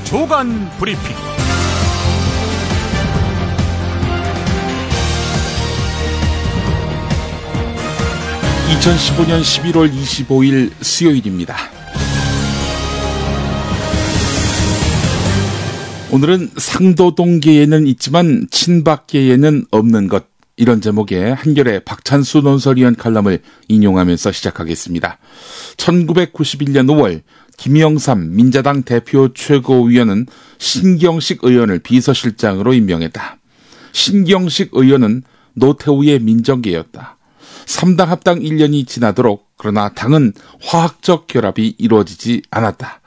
주간 브리핑. 2015년 11월 25일 수요일입니다. 오늘은 상도동계에는 있지만 친박계에는 없는 것, 이런 제목의 한겨레 박찬수 논설위원 칼럼을 인용하면서 시작하겠습니다. 1991년 5월 김영삼 민자당 대표 최고위원은 신경식 의원을 비서실장으로 임명했다. 신경식 의원은 노태우의 민정계였다. 3당 합당 1년이 지나도록 그러나 당은 화학적 결합이 이루어지지 않았다.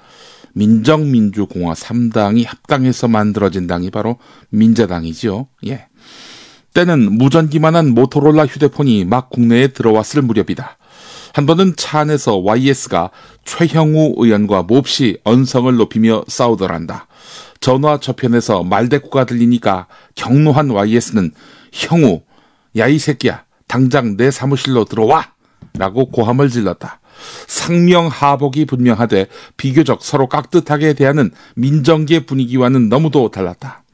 민정민주공화 3당이 합당해서 만들어진 당이 바로 민자당이지요. 예. 때는 무전기만한 모토로라 휴대폰이 막 국내에 들어왔을 무렵이다. 한 번은 차 안에서 YS가 최형우 의원과 몹시 언성을 높이며 싸우더란다. 전화 저편에서 말대꾸가 들리니까 경노한 YS는 형우, 야 이 새끼야, 당장 내 사무실로 들어와! 라고 고함을 질렀다. 상명하복이 분명하되 비교적 서로 깍듯하게 대하는 민정계 분위기와는 너무도 달랐다.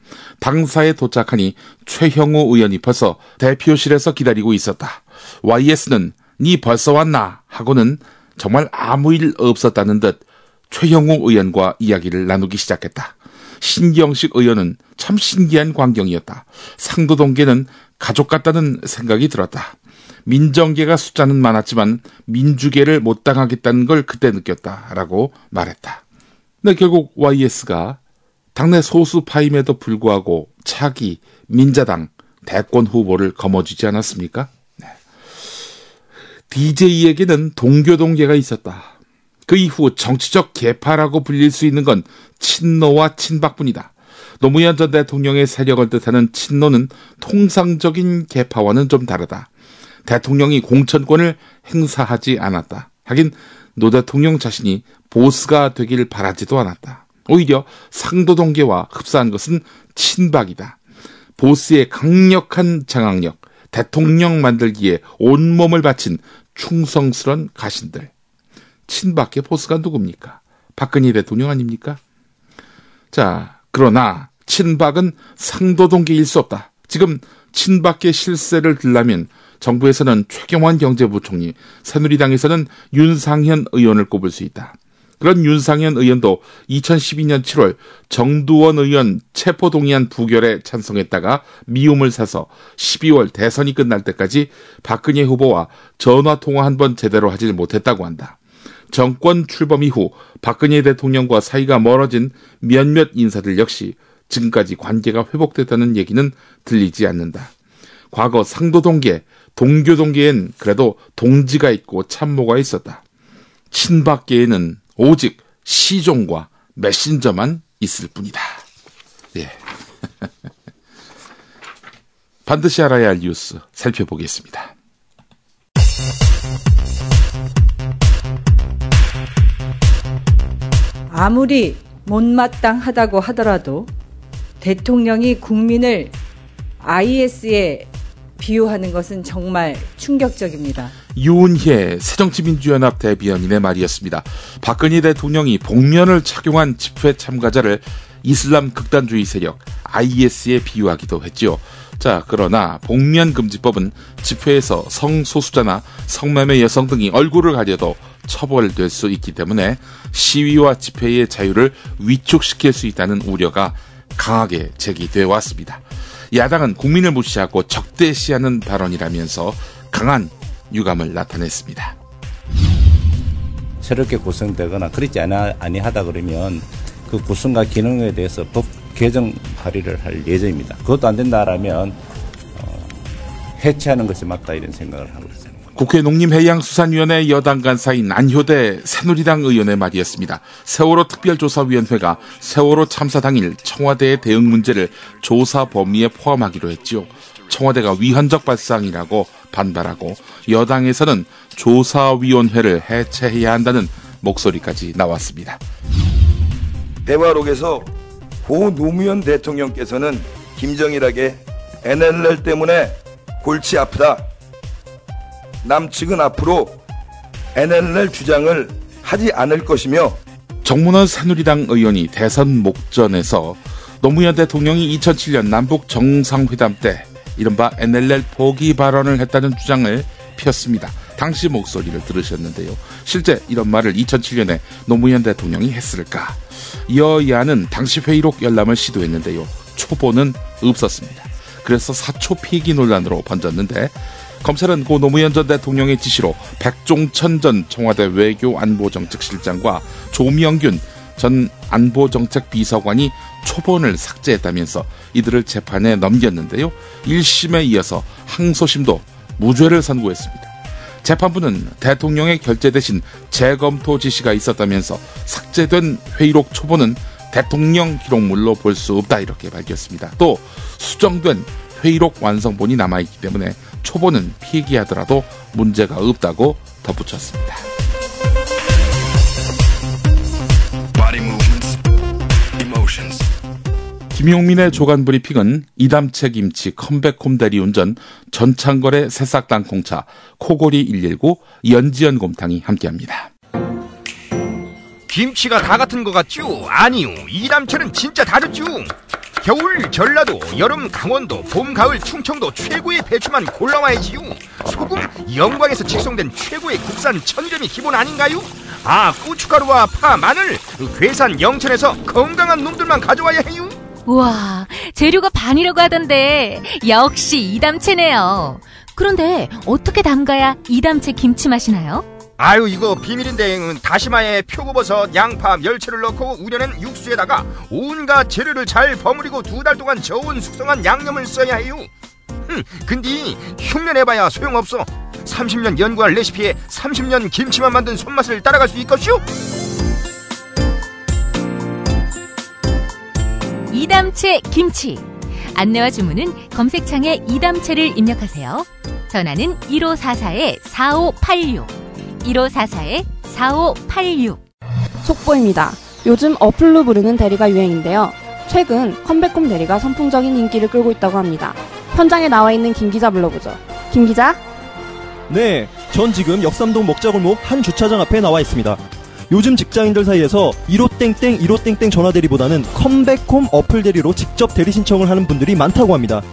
당사에 도착하니 최형우 의원이 벌써 대표실에서 기다리고 있었다. YS는 니 벌써 왔나? 하고는 정말 아무 일 없었다는 듯 최형우 의원과 이야기를 나누기 시작했다. 신경식 의원은 참 신기한 광경이었다. 상도동계는 가족 같다는 생각이 들었다. 민정계가 숫자는 많았지만 민주계를 못 당하겠다는 걸 그때 느꼈다라고 말했다. 근데 결국 YS가 당내 소수파임에도 불구하고 차기 민자당 대권 후보를 거머쥐지 않았습니까? 네. DJ에게는 동교동계가 있었다. 그 이후 정치적 계파라고 불릴 수 있는 건 친노와 친박뿐이다. 노무현 전 대통령의 세력을 뜻하는 친노는 통상적인 계파와는 좀 다르다. 대통령이 공천권을 행사하지 않았다. 하긴 노 대통령 자신이 보스가 되길 바라지도 않았다. 오히려 상도동계와 흡사한 것은 친박이다. 보스의 강력한 장악력, 대통령 만들기에 온몸을 바친 충성스런 가신들. 친박계 보스가 누굽니까? 박근혜 대통령 아닙니까? 자, 그러나 친박은 상도동계일 수 없다. 지금 친박계 실세를 들려면 정부에서는 최경환 경제부총리, 새누리당에서는 윤상현 의원을 꼽을 수 있다. 그런 윤상현 의원도 2012년 7월 정두원 의원 체포동의안 부결에 찬성했다가 미움을 사서 12월 대선이 끝날 때까지 박근혜 후보와 전화통화 한 번 제대로 하질 못했다고 한다. 정권 출범 이후 박근혜 대통령과 사이가 멀어진 몇몇 인사들 역시 지금까지 관계가 회복됐다는 얘기는 들리지 않는다. 과거 상도동계, 동교동계엔 그래도 동지가 있고 참모가 있었다. 친박계에는 오직 시종과 메신저만 있을 뿐이다. 예. 반드시 알아야 할 뉴스 살펴보겠습니다. 아무리 못마땅하다고 하더라도 대통령이 국민을 IS에 비유하는 것은 정말 충격적입니다. 유은혜 새정치민주연합 대변인의 말이었습니다. 박근혜 대통령이 복면을 착용한 집회 참가자를 이슬람 극단주의 세력 IS에 비유하기도 했죠. 자, 그러나 복면금지법은 집회에서 성소수자나 성매매 여성 등이 얼굴을 가려도 처벌될 수 있기 때문에 시위와 집회의 자유를 위축시킬 수 있다는 우려가 강하게 제기되어 왔습니다. 야당은 국민을 무시하고 적대시하는 발언이라면서 강한 유감을 나타냈습니다. 새롭게 구성되거나 그렇지 아니하다 그러면 그 구성과 기능에 대해서 법 개정 발의를 할 예정입니다. 그것도 안 된다라면 해체하는 것이 맞다 이런 생각을 하고 있습니다. 국회 농림해양수산위원회 여당 간사인 안효대 새누리당 의원의 말이었습니다. 세월호 특별조사위원회가 세월호 참사 당일 청와대의 대응 문제를 조사 범위에 포함하기로 했지요. 청와대가 위헌적 발상이라고 반발하고 여당에서는 조사위원회를 해체해야 한다는 목소리까지 나왔습니다. 대화록에서 고 노무현 대통령께서는 김정일에게 NLL 때문에 골치 아프다. 남측은 앞으로 NLL 주장을 하지 않을 것이며 정문원 새누리당 의원이 대선 목전에서 노무현 대통령이 2007년 남북 정상회담 때 이른바 NLL 포기 발언을 했다는 주장을 폈습니다. 당시 목소리를 들으셨는데요. 실제 이런 말을 2007년에 노무현 대통령이 했을까? 여야는 당시 회의록 열람을 시도했는데요. 초보는 없었습니다. 그래서 사초 폐기 논란으로 번졌는데 검찰은 고 노무현 전 대통령의 지시로 백종천 전 청와대 외교안보정책실장과 조명균 전 안보정책비서관이 초본을 삭제했다면서 이들을 재판에 넘겼는데요. 1심에 이어서 항소심도 무죄를 선고했습니다. 재판부는 대통령의 결재 대신 재검토 지시가 있었다면서 삭제된 회의록 초본은 대통령 기록물로 볼 수 없다 이렇게 밝혔습니다. 또 수정된 회의록 완성본이 남아있기 때문에 초본은 폐기하더라도 문제가 없다고 덧붙였습니다. 김용민의 조간 브리핑은 이담채 김치 컴백홈 대리운전 전창걸의 새싹 땅콩차 코골이 119 연지연 곰탕이 함께합니다. 김치가 다 같은 것 같죠? 아니요, 이담채는 진짜 다르죠. 겨울 전라도, 여름 강원도, 봄 가을 충청도 최고의 배추만 골라와야지요. 소금 영광에서 직송된 최고의 국산 천점이 기본 아닌가요? 아, 고춧가루와 파, 마늘 괴산 영천에서 건강한 놈들만 가져와야 해요. 우와, 재료가 반이라고 하던데 역시 이담채네요. 그런데 어떻게 담가야 이담채 김치 맛이 나요? 아유, 이거 비밀인데 다시마에 표고버섯, 양파, 멸치를 넣고 우려낸 육수에다가 온갖 재료를 잘 버무리고 2달 동안 저온 숙성한 양념을 써야 해요. 근데 흉내내봐야 소용없어. 30년 연구한 레시피에 30년 김치만 만든 손맛을 따라갈 수 있겠슈? 이담채 김치. 안내와 주문은 검색창에 이담채를 입력하세요. 전화는 1544-4586 1544-4586. 속보입니다. 요즘 어플로 부르는 대리가 유행인데요. 최근 컴백홈 대리가 선풍적인 인기를 끌고 있다고 합니다. 현장에 나와 있는 김 기자 불러보죠. 김 기자? 네, 전 지금 역삼동 먹자골목 한 주차장 앞에 나와 있습니다. 요즘 직장인들 사이에서 15땡땡 15땡땡 전화대리보다는 컴백홈 어플 대리로 직접 대리 신청을 하는 분들이 많다고 합니다.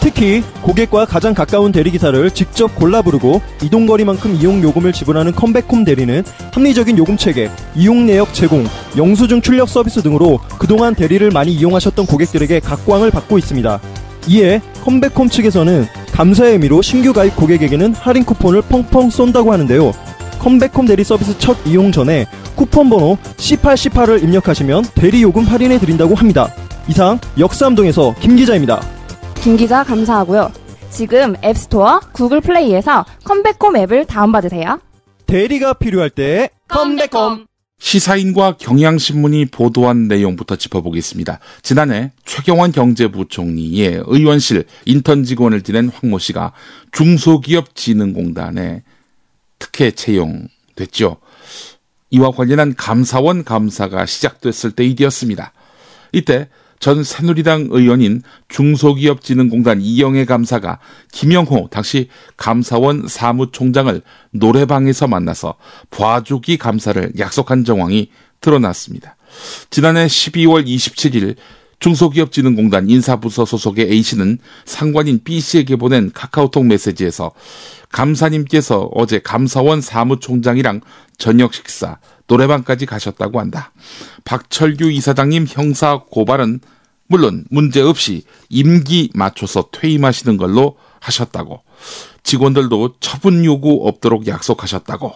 특히 고객과 가장 가까운 대리기사를 직접 골라 부르고 이동거리만큼 이용요금을 지불하는 컴백홈 대리는 합리적인 요금체계, 이용내역 제공, 영수증 출력 서비스 등으로 그동안 대리를 많이 이용하셨던 고객들에게 각광을 받고 있습니다. 이에 컴백홈 측에서는 감사의 의미로 신규 가입 고객에게는 할인 쿠폰을 펑펑 쏜다고 하는데요. 컴백홈 대리 서비스 첫 이용 전에 쿠폰 번호 C8C8을 입력하시면 대리 요금 할인해 드린다고 합니다. 이상 역삼동에서 김 기자입니다. 김 기자 감사하고요. 지금 앱스토어, 구글 플레이에서 컴백홈 앱을 다운받으세요. 대리가 필요할 때 컴백홈. 시사인과 경향신문이 보도한 내용부터 짚어보겠습니다. 지난해 최경환 경제부총리의 의원실 인턴 직원을 지낸 황모 씨가 중소기업진흥공단에 특혜 채용됐죠. 이와 관련한 감사원 감사가 시작됐을 때 일이었습니다. 이때 전 새누리당 의원인 중소기업진흥공단 이영애 감사가 김영호 당시 감사원 사무총장을 노래방에서 만나서 봐주기 감사를 약속한 정황이 드러났습니다. 지난해 12월 27일 중소기업진흥공단 인사부서 소속의 A씨는 상관인 B씨에게 보낸 카카오톡 메시지에서 감사님께서 어제 감사원 사무총장이랑 저녁 식사, 노래방까지 가셨다고 한다. 박철규 이사장님 형사 고발은 물론 문제없이 임기 맞춰서 퇴임하시는 걸로 하셨다고. 직원들도 처분 요구 없도록 약속하셨다고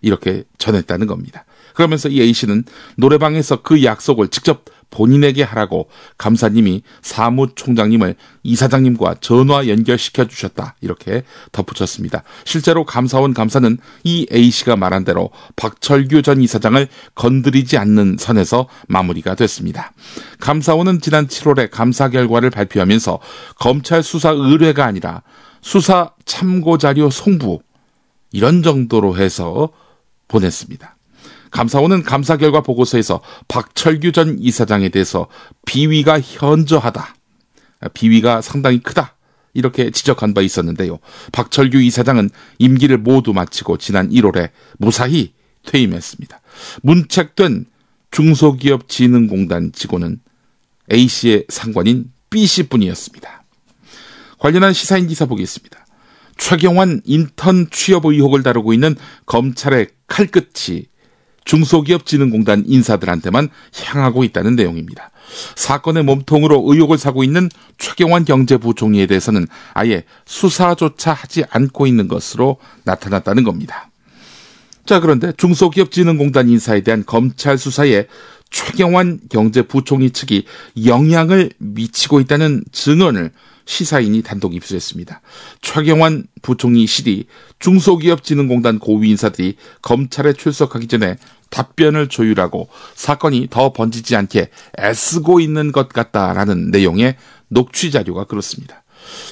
이렇게 전했다는 겁니다. 그러면서 이 A씨는 노래방에서 그 약속을 직접 본인에게 하라고 감사님이 사무총장님을 이사장님과 전화 연결시켜 주셨다 이렇게 덧붙였습니다. 실제로 감사원 감사는 이 A씨가 말한 대로 박철규 전 이사장을 건드리지 않는 선에서 마무리가 됐습니다. 감사원은 지난 7월에 감사 결과를 발표하면서 검찰 수사 의뢰가 아니라 수사 참고자료 송부 이런 정도로 해서 보냈습니다. 감사원은 감사 결과 보고서에서 박철규 전 이사장에 대해서 비위가 현저하다. 비위가 상당히 크다. 이렇게 지적한 바 있었는데요. 박철규 이사장은 임기를 모두 마치고 지난 1월에 무사히 퇴임했습니다. 문책된 중소기업진흥공단 직원은 A씨의 상관인 B씨뿐이었습니다. 관련한 시사인 기사 보겠습니다. 최경환 인턴 취업 의혹을 다루고 있는 검찰의 칼끝이 중소기업진흥공단 인사들한테만 향하고 있다는 내용입니다. 사건의 몸통으로 의혹을 사고 있는 최경환 경제부총리에 대해서는 아예 수사조차 하지 않고 있는 것으로 나타났다는 겁니다. 자, 그런데 중소기업진흥공단 인사에 대한 검찰 수사에 최경환 경제부총리 측이 영향을 미치고 있다는 증언을 시사인이 단독 입수했습니다. 최경환 부총리실이 중소기업진흥공단 고위 인사들이 검찰에 출석하기 전에 답변을 조율하고 사건이 더 번지지 않게 애쓰고 있는 것 같다라는 내용의 녹취 자료가 그렇습니다.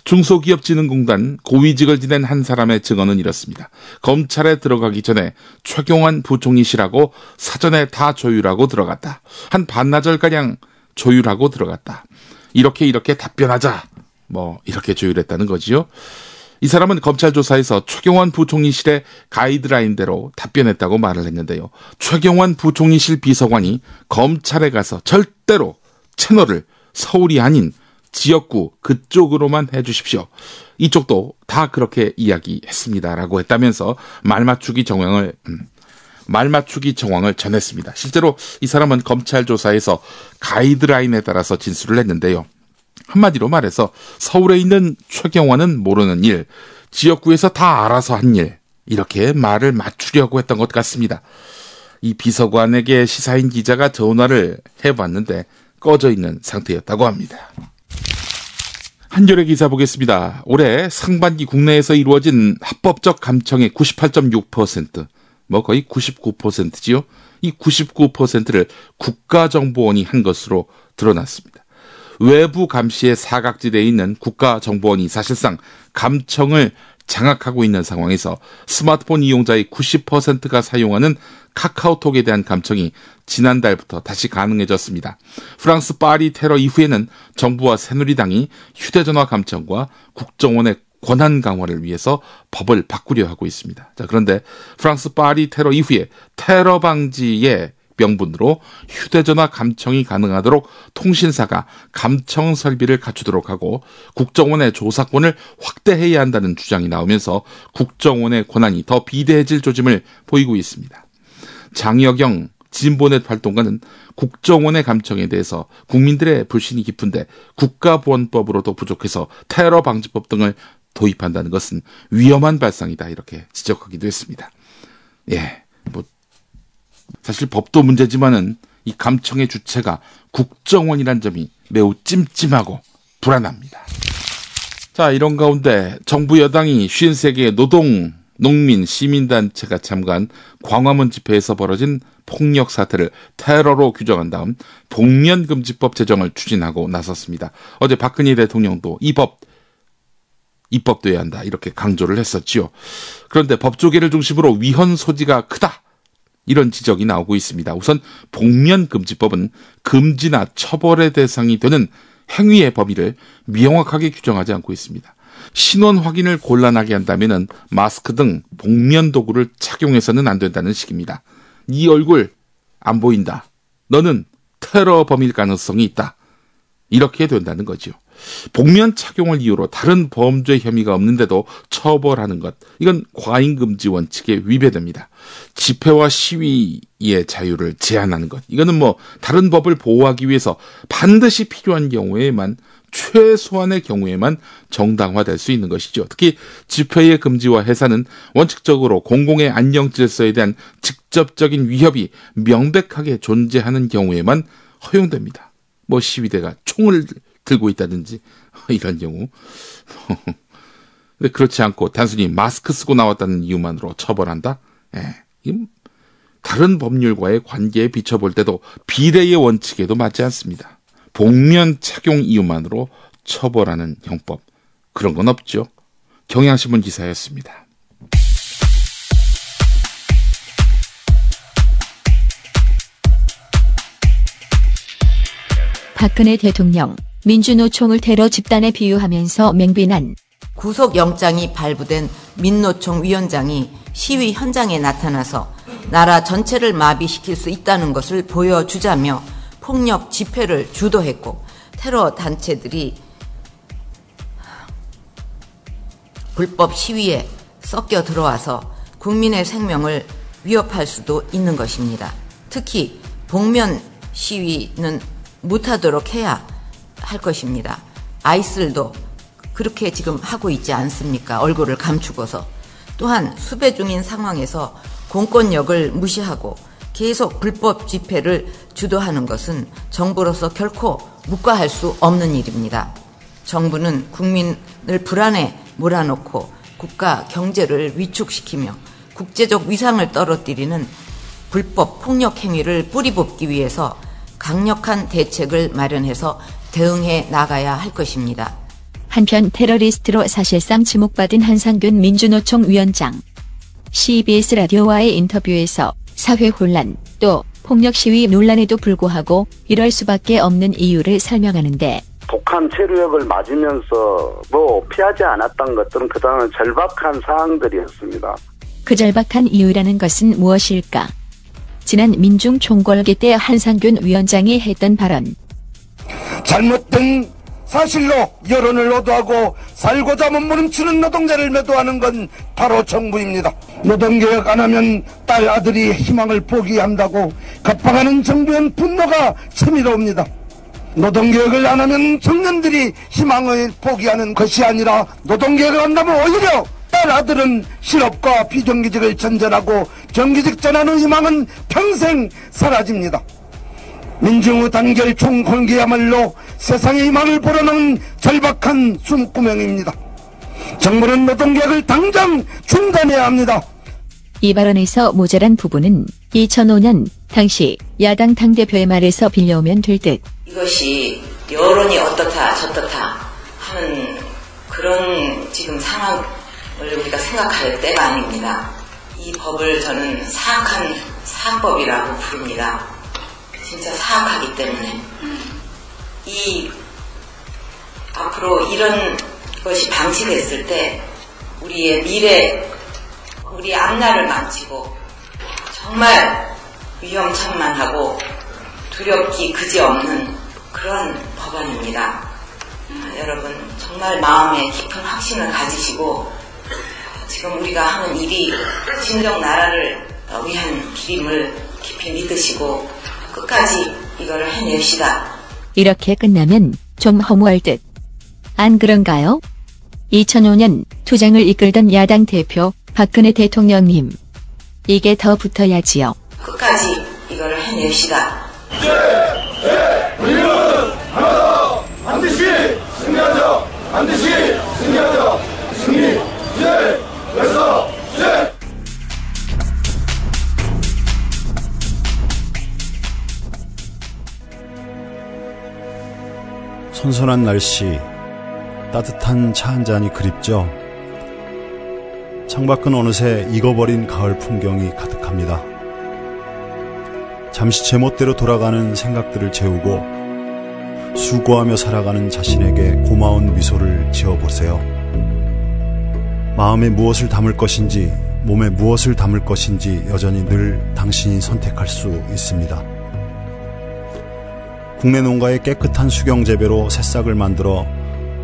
중소기업진흥공단 고위직을 지낸 한 사람의 증언은 이렇습니다. 검찰에 들어가기 전에 최경환 부총리실하고 사전에 다 조율하고 들어갔다. 한 반나절가량 조율하고 들어갔다. 이렇게 답변하자. 이렇게 조율했다는 거지요. 이 사람은 검찰 조사에서 최경환 부총리실의 가이드라인대로 답변했다고 말을 했는데요. 최경환 부총리실 비서관이 검찰에 가서 절대로 채널을 서울이 아닌 지역구 그쪽으로만 해주십시오. 이쪽도 다 그렇게 이야기했습니다라고 했다면서 말맞추기 정황을 전했습니다. 실제로 이 사람은 검찰 조사에서 가이드라인에 따라서 진술을 했는데요. 한마디로 말해서 서울에 있는 최경환은 모르는 일, 지역구에서 다 알아서 한 일, 이렇게 말을 맞추려고 했던 것 같습니다. 이 비서관에게 시사인 기자가 전화를 해봤는데 꺼져 있는 상태였다고 합니다. 한겨레 기사 보겠습니다. 올해 상반기 국내에서 이루어진 합법적 감청의 98.6%, 거의 99%지요. 이 99%를 국가정보원이 한 것으로 드러났습니다. 외부 감시의 사각지대에 있는 국가정보원이 사실상 감청을 장악하고 있는 상황에서 스마트폰 이용자의 90%가 사용하는 카카오톡에 대한 감청이 지난달부터 다시 가능해졌습니다. 프랑스 파리 테러 이후에는 정부와 새누리당이 휴대전화 감청과 국정원의 권한 강화를 위해서 법을 바꾸려 하고 있습니다. 자, 그런데 프랑스 파리 테러 이후에 테러 방지의 명분으로 휴대전화 감청이 가능하도록 통신사가 감청 설비를 갖추도록 하고 국정원의 조사권을 확대해야 한다는 주장이 나오면서 국정원의 권한이 더 비대해질 조짐을 보이고 있습니다. 장여경 진보넷 활동가는 국정원의 감청에 대해서 국민들의 불신이 깊은데 국가보안법으로도 부족해서 테러 방지법 등을 도입한다는 것은 위험한 발상이다, 이렇게 지적하기도 했습니다. 사실 법도 문제지만은 이 감청의 주체가 국정원이란 점이 매우 찜찜하고 불안합니다. 자, 이런 가운데 정부 여당이 53개의 노동, 농민, 시민단체가 참가한 광화문 집회에서 벌어진 폭력 사태를 테러로 규정한 다음 복면금지법 제정을 추진하고 나섰습니다. 어제 박근혜 대통령도 이 법 입법돼야 한다, 이렇게 강조를 했었지요. 그런데 법조계를 중심으로 위헌 소지가 크다, 이런 지적이 나오고 있습니다. 우선 복면금지법은 금지나 처벌의 대상이 되는 행위의 범위를 명확하게 규정하지 않고 있습니다. 신원 확인을 곤란하게 한다면 마스크 등 복면 도구를 착용해서는 안 된다는 식입니다. 네 얼굴 안 보인다, 너는 테러 범일 가능성이 있다, 이렇게 된다는 거죠. 복면 착용을 이유로 다른 범죄 혐의가 없는데도 처벌하는 것, 이건 과잉금지 원칙에 위배됩니다. 집회와 시위의 자유를 제한하는 것, 이거는 다른 법을 보호하기 위해서 반드시 필요한 경우에만, 최소한의 경우에만 정당화될 수 있는 것이죠. 특히 집회의 금지와 해산은 원칙적으로 공공의 안녕 질서에 대한 직접적인 위협이 명백하게 존재하는 경우에만 허용됩니다. 시위대가 총을 들고 있다든지 이런 경우. 근데 그렇지 않고 단순히 마스크 쓰고 나왔다는 이유만으로 처벌한다? 다른 법률과의 관계에 비춰볼 때도 비례의 원칙에도 맞지 않습니다. 복면 착용 이유만으로 처벌하는 형법, 그런 건 없죠. 경향신문 기사였습니다. 박근혜 대통령, 민주노총을 테러 집단에 비유하면서 맹비난. 구속영장이 발부된 민노총 위원장이 시위 현장에 나타나서 나라 전체를 마비시킬 수 있다는 것을 보여주자며 폭력 집회를 주도했고 테러 단체들이 불법 시위에 섞여 들어와서 국민의 생명을 위협할 수도 있는 것입니다. 특히 복면 시위는 못하도록 해야 할 것입니다. 아이슬도 그렇게 지금 하고 있지 않습니까? 얼굴을 감추고서. 또한 수배 중인 상황에서 공권력을 무시하고 계속 불법 집회를 주도하는 것은 정부로서 결코 묵과할 수 없는 일입니다. 정부는 국민을 불안에 몰아넣고 국가 경제를 위축시키며 국제적 위상을 떨어뜨리는 불법 폭력 행위를 뿌리뽑기 위해서 강력한 대책을 마련해서 대응해 나가야 할 것입니다. 한편 테러리스트로 사실상 지목받은 한상균 민주노총 위원장. CBS 라디오와의 인터뷰에서 사회 혼란, 또 폭력 시위 논란에도 불구하고 이럴 수밖에 없는 이유를 설명하는데 북한 체류역을 맞으면서 피하지 않았던 것들은 그동안 절박한 상황들이었습니다. 그 절박한 이유라는 것은 무엇일까? 지난 민중총궐기 때 한상균 위원장이 했던 발언. 잘못된 사실로 여론을 오도하고 살고자 몸부림치는 노동자를 매도하는 건 바로 정부입니다. 노동개혁 안 하면 딸 아들이 희망을 포기한다고 겁박하는 정부의 분노가 치밀어옵니다. 노동개혁을 안 하면 청년들이 희망을 포기하는 것이 아니라 노동개혁을 한다면 오히려 딸 아들은 실업과 비정규직을 전전하고 정규직 전환의 희망은 평생 사라집니다. 민중의 단결 총궐기야말로 세상의 희망을 불어넣은 절박한 숨구멍입니다. 정부는 노동개혁을 당장 중단해야 합니다. 이 발언에서 모자란 부분은 2005년 당시 야당 당대표의 말에서 빌려오면 될 듯. 이것이 여론이 어떻다 저떻다 하는 그런 지금 상황을 우리가 생각할 때가 아닙니다. 이 법을 저는 사악한 사법이라고 부릅니다. 진짜 사악하기 때문에 앞으로 이런 것이 방치됐을 때 우리의 미래, 우리의 앞날을 망치고 정말 위험천만하고 두렵기 그지없는 그런 법안입니다. 여러분 정말 마음에 깊은 확신을 가지시고 지금 우리가 하는 일이 진정 나라를 위한 길임을 깊이 믿으시고 끝까지 이걸 해냅시다. 이렇게 끝나면 좀 허무할 듯. 안 그런가요? 2005년 투쟁을 이끌던 야당 대표 박근혜 대통령님. 이게 더 붙어야지요. 끝까지 이걸 해냅시다. 우리는 하나 반드시 승리하자. 반드시 승리하자. 승리. 벌써 선선한 날씨, 따뜻한 차 한 잔이 그립죠. 창밖은 어느새 익어버린 가을 풍경이 가득합니다. 잠시 제멋대로 돌아가는 생각들을 재우고 수고하며 살아가는 자신에게 고마운 미소를 지어보세요. 마음에 무엇을 담을 것인지, 몸에 무엇을 담을 것인지 여전히 늘 당신이 선택할 수 있습니다. 국내 농가의 깨끗한 수경 재배로 새싹을 만들어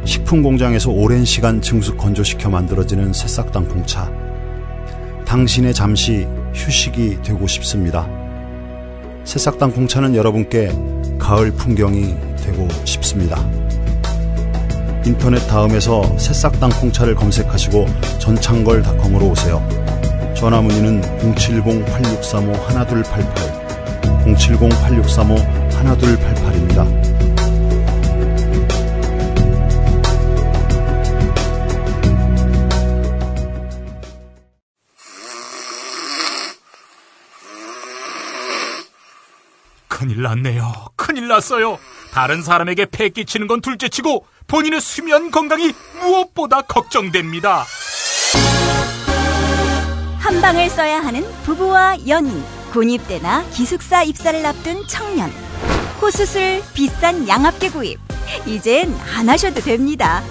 식품 공장에서 오랜 시간 증수 건조시켜 만들어지는 새싹 땅콩차. 당신의 잠시 휴식이 되고 싶습니다. 새싹 땅콩차는 여러분께 가을 풍경이 되고 싶습니다. 인터넷 다음에서 새싹 땅콩차를 검색하시고 전창걸닷컴으로 오세요. 전화 문의는 070-8635-1288 070-8635-1288입니다. 큰일 났네요. 큰일 났어요. 다른 사람에게 폐 끼치는 건 둘째치고 본인의 수면 건강이 무엇보다 걱정됩니다. 한 방을 써야 하는 부부와 연인, 군입대나 기숙사 입사를 앞둔 청년, 코수술, 비싼 양압기 구입, 이젠 안 하셔도 됩니다.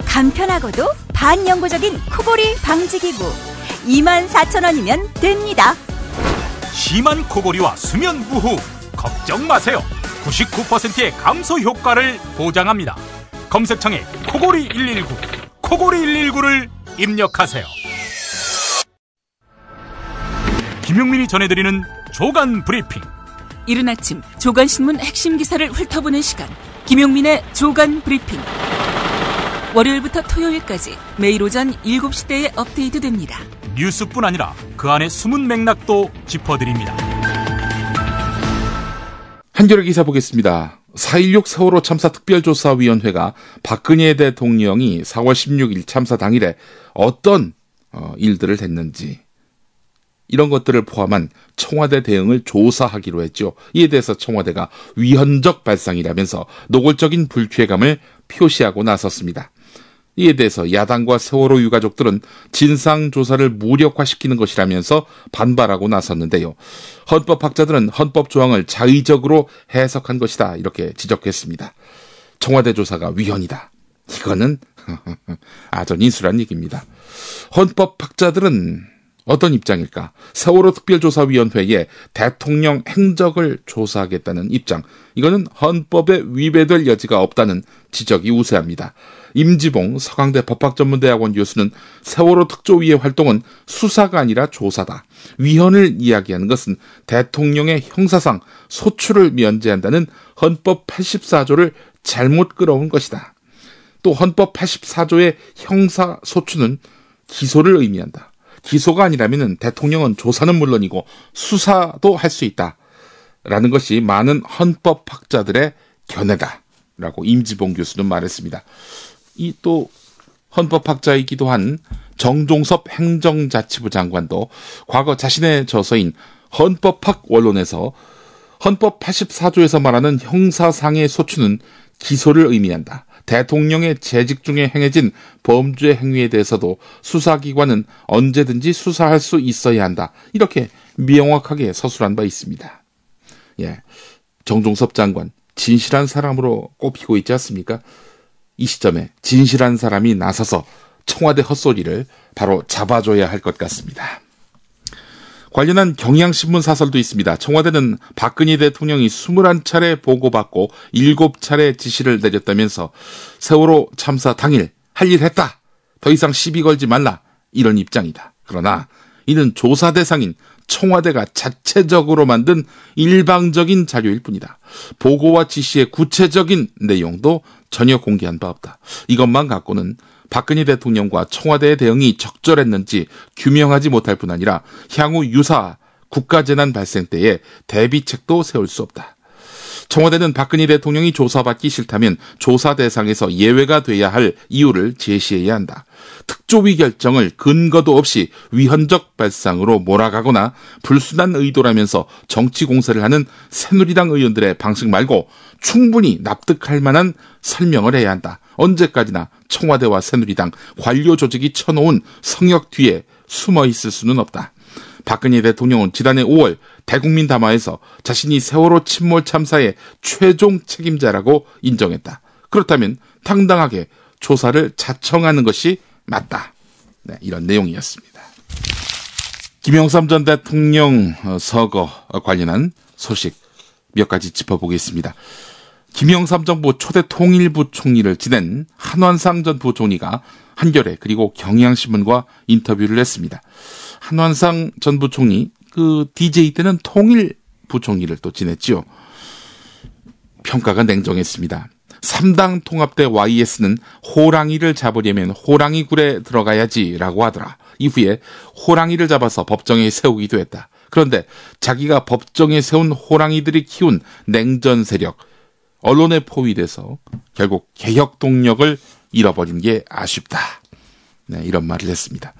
간편하고도 반영구적인 코골이 방지기구 24,000원이면 됩니다. 심한 코골이와 수면 무호 걱정 마세요. 99%의 감소 효과를 보장합니다. 검색창에 코골이 119, 코골이 119를 입력하세요. 김용민이 전해드리는 조간 브리핑. 이른 아침 조간신문 핵심 기사를 훑어보는 시간, 김용민의 조간 브리핑. 월요일부터 토요일까지 매일 오전 7시대에 업데이트됩니다. 뉴스뿐 아니라 그 안에 숨은 맥락도 짚어드립니다. 한겨레 기사 보겠습니다. 4.16 세월호 참사 특별조사위원회가 박근혜 대통령이 4월 16일 참사 당일에 어떤 일들을 했는지 이런 것들을 포함한 청와대 대응을 조사하기로 했죠. 이에 대해서 청와대가 위헌적 발상이라면서 노골적인 불쾌감을 표시하고 나섰습니다. 이에 대해서 야당과 세월호 유가족들은 진상조사를 무력화시키는 것이라면서 반발하고 나섰는데요. 헌법학자들은 헌법 조항을 자의적으로 해석한 것이다 이렇게 지적했습니다. 청와대 조사가 위헌이다. 이거는 아전인수란 얘기입니다. 헌법학자들은 어떤 입장일까? 세월호 특별조사위원회에 대통령 행적을 조사하겠다는 입장. 이거는 헌법에 위배될 여지가 없다는 지적이 우세합니다. 임지봉 서강대 법학전문대학원 교수는 세월호 특조위의 활동은 수사가 아니라 조사다. 위헌을 이야기하는 것은 대통령의 형사상 소출을 면제한다는 헌법 84조를 잘못 끌어온 것이다. 또 헌법 84조의 형사소추는 기소를 의미한다. 기소가 아니라면 대통령은 조사는 물론이고 수사도 할 수 있다라는 것이 많은 헌법학자들의 견해다라고 임지봉 교수는 말했습니다. 이 또 헌법학자이기도 한 정종섭 행정자치부 장관도 과거 자신의 저서인 헌법학 원론에서 헌법 84조에서 말하는 형사상의 소추는 기소를 의미한다. 대통령의 재직 중에 행해진 범죄 행위에 대해서도 수사기관은 언제든지 수사할 수 있어야 한다. 이렇게 명확하게 서술한 바 있습니다. 예, 정종섭 장관 진실한 사람으로 꼽히고 있지 않습니까? 이 시점에 진실한 사람이 나서서 청와대 헛소리를 바로 잡아줘야 할 것 같습니다. 관련한 경향신문 사설도 있습니다. 청와대는 박근혜 대통령이 21차례 보고받고 7차례 지시를 내렸다면서 세월호 참사 당일 할 일 했다. 더 이상 시비 걸지 말라. 이런 입장이다. 그러나 이는 조사 대상인 청와대가 자체적으로 만든 일방적인 자료일 뿐이다. 보고와 지시의 구체적인 내용도 전혀 공개한 바 없다. 이것만 갖고는 박근혜 대통령과 청와대의 대응이 적절했는지 규명하지 못할 뿐 아니라 향후 유사 국가재난 발생 때에 대비책도 세울 수 없다. 청와대는 박근혜 대통령이 조사받기 싫다면 조사 대상에서 예외가 돼야 할 이유를 제시해야 한다. 특조위 결정을 근거도 없이 위헌적 발상으로 몰아가거나 불순한 의도라면서 정치 공세를 하는 새누리당 의원들의 방식 말고 충분히 납득할 만한 설명을 해야 한다. 언제까지나 청와대와 새누리당 관료 조직이 쳐놓은 성역 뒤에 숨어 있을 수는 없다. 박근혜 대통령은 지난해 5월 대국민 담화에서 자신이 세월호 침몰 참사의 최종 책임자라고 인정했다. 그렇다면 당당하게 조사를 자청하는 것이 맞다. 네, 이런 내용이었습니다. 김영삼 전 대통령 서거 관련한 소식 몇 가지 짚어보겠습니다. 김영삼 정부 초대 통일부총리를 지낸 한완상 전 부총리가 한겨레 그리고 경향신문과 인터뷰를 했습니다. 한완상 전 부총리 DJ 때는 통일부총리를 또 지냈지요. 평가가 냉정했습니다. 3당 통합대 YS는 호랑이를 잡으려면 호랑이 굴에 들어가야지라고 하더라. 이후에 호랑이를 잡아서 법정에 세우기도 했다. 그런데 자기가 법정에 세운 호랑이들이 키운 냉전 세력, 언론에 포위돼서 결국 개혁 동력을 잃어버린 게 아쉽다. 네, 이런 말을 했습니다.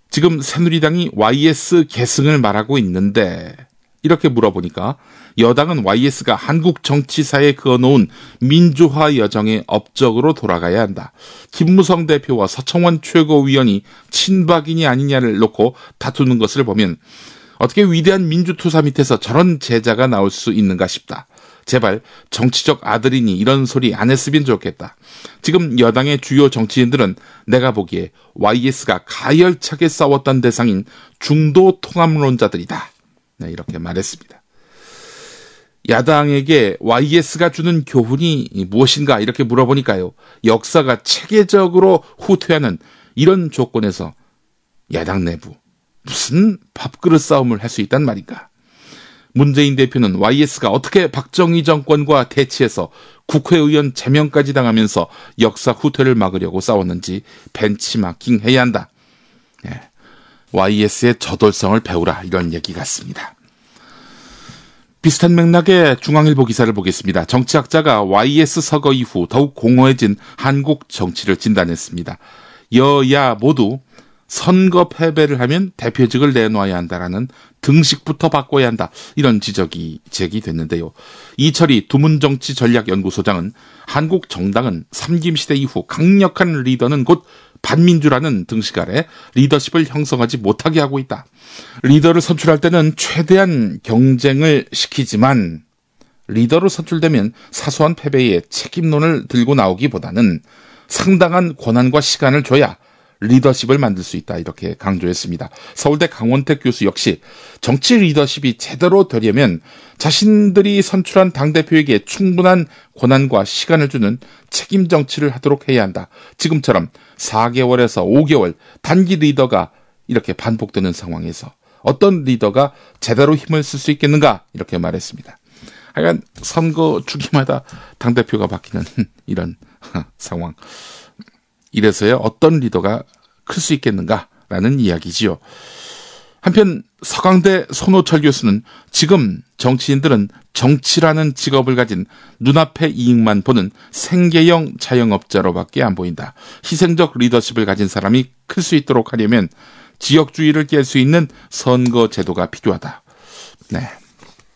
지금 새누리당이 YS 계승을 말하고 있는데 이렇게 물어보니까 여당은 YS가 한국 정치사에 그어놓은 민주화 여정의 업적으로 돌아가야 한다. 김무성 대표와 서청원 최고위원이 친박이니 아니냐를 놓고 다투는 것을 보면 어떻게 위대한 민주투사 밑에서 저런 제자가 나올 수 있는가 싶다. 제발 정치적 아들이니 이런 소리 안 했으면 좋겠다. 지금 여당의 주요 정치인들은 내가 보기에 YS가 가열차게 싸웠던 대상인 중도 통합론자들이다. 네, 이렇게 말했습니다. 야당에게 YS가 주는 교훈이 무엇인가 이렇게 물어보니까요. 역사가 체계적으로 후퇴하는 이런 조건에서 야당 내부 무슨 밥그릇 싸움을 할 수 있단 말인가. 문재인 대표는 YS가 어떻게 박정희 정권과 대치해서 국회의원 제명까지 당하면서 역사 후퇴를 막으려고 싸웠는지 벤치마킹 해야 한다. 네. YS의 저돌성을 배우라 이런 얘기 같습니다. 비슷한 맥락의 중앙일보 기사를 보겠습니다. 정치학자가 YS 서거 이후 더욱 공허해진 한국 정치를 진단했습니다. 여야 모두 선거 패배를 하면 대표직을 내놔야 한다라는 등식부터 바꿔야 한다. 이런 지적이 제기됐는데요. 이철희 두문정치전략연구소장은 한국 정당은 삼김시대 이후 강력한 리더는 곧 반민주라는 등식 아래 리더십을 형성하지 못하게 하고 있다. 리더를 선출할 때는 최대한 경쟁을 시키지만 리더로 선출되면 사소한 패배에 책임론을 들고 나오기보다는 상당한 권한과 시간을 줘야 리더십을 만들 수 있다. 이렇게 강조했습니다. 서울대 강원택 교수 역시 정치 리더십이 제대로 되려면 자신들이 선출한 당대표에게 충분한 권한과 시간을 주는 책임 정치를 하도록 해야 한다. 지금처럼 4개월에서 5개월 단기 리더가 이렇게 반복되는 상황에서 어떤 리더가 제대로 힘을 쓸 수 있겠는가 이렇게 말했습니다. 하여간 선거 주기마다 당대표가 바뀌는 이런 상황. 이래서야 어떤 리더가 클 수 있겠는가라는 이야기지요. 한편 서강대 손호철 교수는 지금 정치인들은 정치라는 직업을 가진 눈앞의 이익만 보는 생계형 자영업자로밖에 안 보인다. 희생적 리더십을 가진 사람이 클 수 있도록 하려면 지역주의를 깰 수 있는 선거 제도가 필요하다. 네,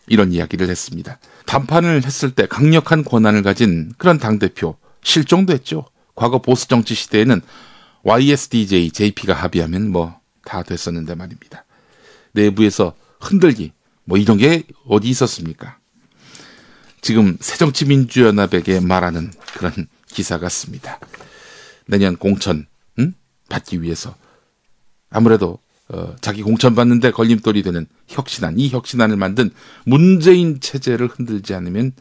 이런 이야기를 했습니다. 담판을 했을 때 강력한 권한을 가진 그런 당대표 실종도 했죠. 과거 보수 정치 시대에는 YSDJ, JP가 합의하면 뭐 다 됐었는데 말입니다. 내부에서 흔들기 뭐 이런 게 어디 있었습니까? 지금 새정치민주연합에게 말하는 그런 기사 같습니다. 내년 공천 받기 위해서 아무래도 자기 공천 받는데 걸림돌이 되는 혁신안, 이 혁신안을 만든 문재인 체제를 흔들지 않으면